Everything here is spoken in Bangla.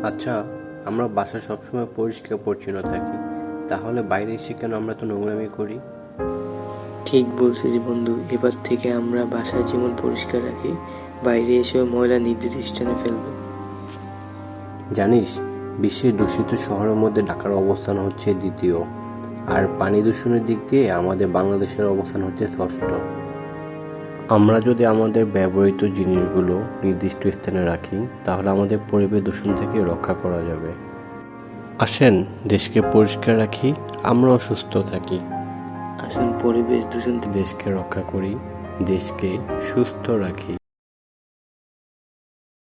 আচ্ছা, আমরা বাসা সবসময় পরিষ্কার পরিচ্ছন্ন থাকি, তাহলে বাইরে এসে কেন আমরা তো নোংরামি করি? ঠিক বলছিস বন্ধু, এবার থেকে আমরা বাসায় যেমন পরিষ্কার রাখি, বাইরে এসেও ময়লা নির্দিষ্ট স্থানে ফেলবো। জানিস, বিশ্বের দূষিত শহরের মধ্যে ঢাকার অবস্থান হচ্ছে দ্বিতীয়, আর পানি দূষণের দিক দিয়ে আমাদের বাংলাদেশের অবস্থান হচ্ছে ষষ্ঠ। আমরা যদি আমাদের ব্যবহৃত জিনিসগুলো নির্দিষ্ট স্থানে রাখি, তাহলে আমাদের পরিবেশ দূষণ থেকে রক্ষা করা যাবে। আসেন, দেশকে পরিষ্কার রাখি, আমরাও সুস্থ থাকি। আসুন পরিবেশ দূষণ দেশকে রক্ষা করি, দেশকে সুস্থ রাখি।